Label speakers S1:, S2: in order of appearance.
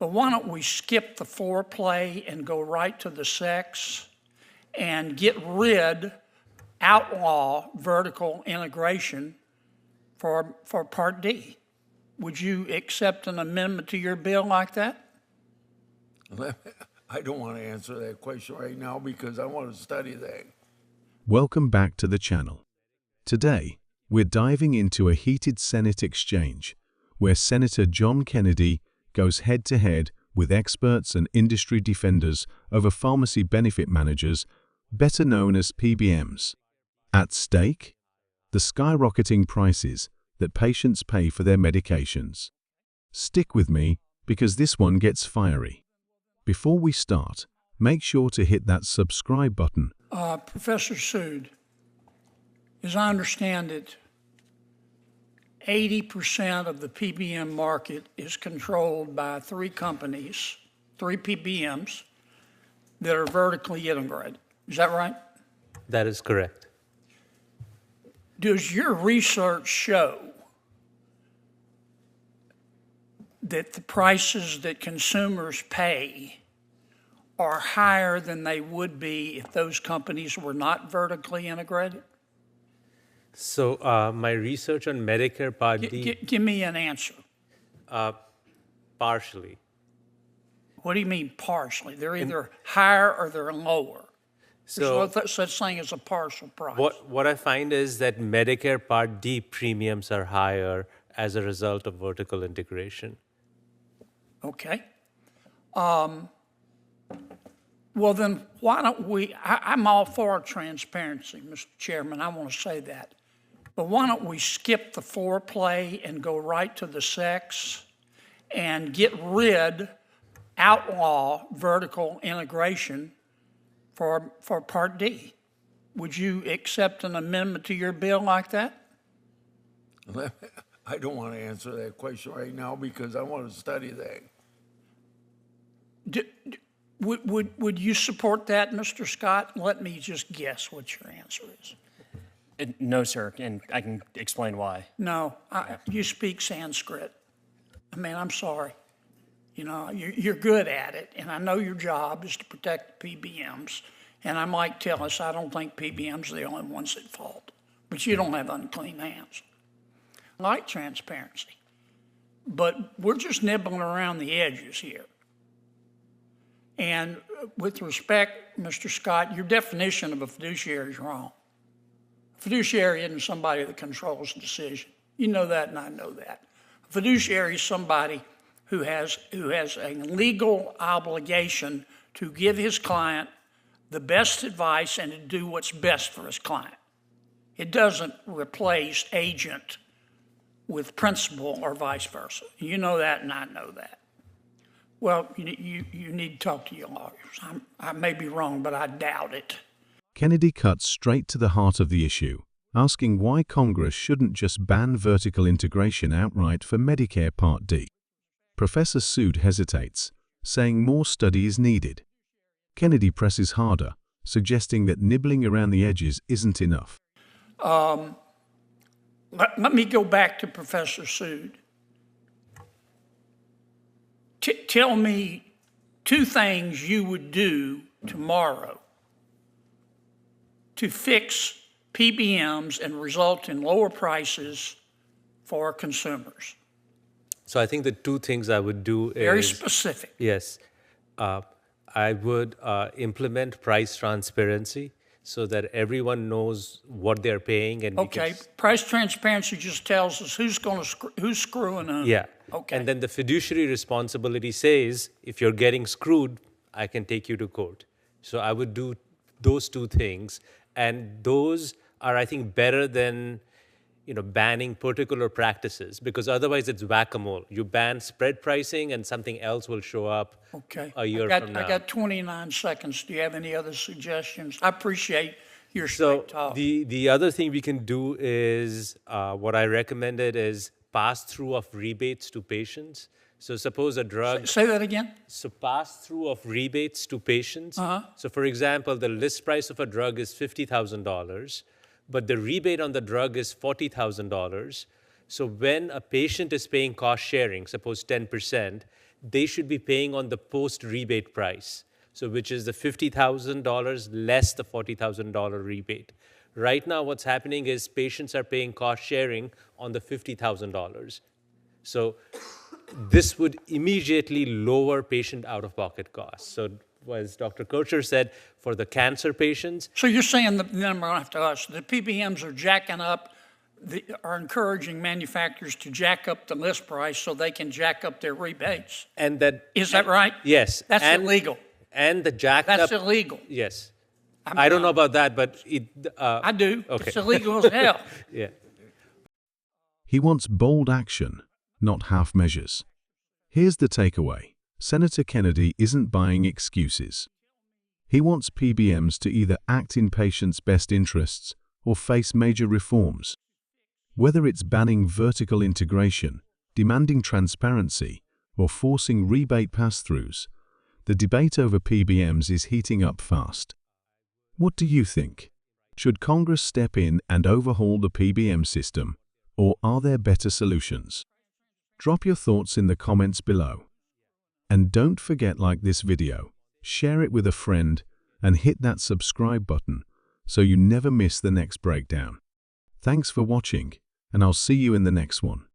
S1: But why don't we skip the foreplay and go right to the sex and outlaw vertical integration for Part D? Would you accept an amendment to your bill like that?
S2: I don't want to answer that question right now because I want to study that.
S3: Welcome back to the channel. Today, we're diving into a heated Senate exchange where Senator John Kennedy goes head-to-head with experts and industry defenders over pharmacy benefit managers, better known as PBMs. At stake, the skyrocketing prices that patients pay for their medications. Stick with me because this one gets fiery. Before we start, make sure to hit that subscribe button.
S1: Professor Sood, as I understand it, 80% of the PBM market is controlled by three companies, three PBMs, that are vertically integrated. Is that right?
S4: That is correct.
S1: Does your research show that the prices that consumers pay are higher than they would be if those companies were not vertically integrated?
S4: So my research on Medicare Part D...
S1: Give me an answer.
S4: Partially.
S1: What do you mean partially? They're either higher or they're lower.
S4: So
S1: There's no such thing as a partial price.
S4: what I find is that Medicare Part D premiums are higher as a result of vertical integration.
S1: Okay. Well, then why don't I'm all for transparency, Mr. Chairman. I want to say that. But why don't we skip the foreplay and go right to the sex and outlaw vertical integration for Part D? Would you accept an amendment to your bill like that?
S2: I don't want to answer that question right now because I want to study that.
S1: Would you support that, Mr. Scott? Let me just guess what your answer is.
S5: No, sir, and I can explain why.
S1: No, you speak Sanskrit. I mean, I'm sorry. You know, you're good at it, and I know your job is to protect the PBMs. And I might tell us I don't think PBMs are the only ones at fault, but you don't have unclean hands. I like transparency, but we're just nibbling around the edges here. And with respect, Mr. Scott, your definition of a fiduciary is wrong. A fiduciary isn't somebody that controls the decision. You know that, and I know that. A fiduciary is somebody who has a legal obligation to give his client the best advice and to do what's best for his client. It doesn't replace agent with principal or vice versa. You know that, and I know that. Well, you need to talk to your lawyers. I may be wrong, but I doubt it.
S3: Kennedy cuts straight to the heart of the issue, asking why Congress shouldn't just ban vertical integration outright for Medicare Part D. Professor Sood hesitates, saying more study is needed. Kennedy presses harder, suggesting that nibbling around the edges isn't enough.
S1: Let me go back to Professor Sood. Tell me two things you would do tomorrow to fix PBMs and result in lower prices for consumers.
S4: So I think the two things I would do is...
S1: Very specific.
S4: Yes. I would implement price transparency so that everyone knows what they're paying. And
S1: okay, price transparency just tells us who's screwing whom.
S4: Yeah.
S1: Okay.
S4: And then the fiduciary responsibility says, if you're getting screwed, I can take you to court. So I would do those two things. And those are, I think, better than banning particular practices, because otherwise it's whack-a-mole. You ban spread pricing and something else will show up a year from now.
S1: I got 29 seconds. Do you have any other suggestions? I appreciate your straight talk.
S4: The other thing we can do is, what I recommended is pass-through of rebates to patients. So suppose a drug...
S1: Say that again?
S4: So pass-through of rebates to patients. So for example, the list price of a drug is $50,000. But the rebate on the drug is $40,000. So when a patient is paying cost sharing, suppose 10%, they should be paying on the post-rebate price, so which is the $50,000 less the $40,000 rebate. Right now, what's happening is patients are paying cost sharing on the $50,000. So this would immediately lower patient out-of-pocket costs. So as Dr. Kocher said, for the cancer patients,
S1: So you're saying the number after us, the PBMs are jacking up, are encouraging manufacturers to jack up the list price so they can jack up their rebates.
S4: and that
S1: Is that right?
S4: yes,
S1: That's
S4: and,
S1: illegal.
S4: and the jacked
S1: That's
S4: up
S1: illegal.
S4: yes. I don't know about that, but it.
S1: I do.
S4: Okay.
S1: It's illegal as hell.
S4: Yeah.
S3: He wants bold action, not half measures. Here's the takeaway. Senator Kennedy isn't buying excuses. He wants PBMs to either act in patients' best interests or face major reforms. Whether it's banning vertical integration, demanding transparency, or forcing rebate pass-throughs, the debate over PBMs is heating up fast. What do you think? Should Congress step in and overhaul the PBM system, or are there better solutions? Drop your thoughts in the comments below. And don't forget, like this video, share it with a friend, and hit that subscribe button so you never miss the next breakdown. Thanks for watching, and I'll see you in the next one.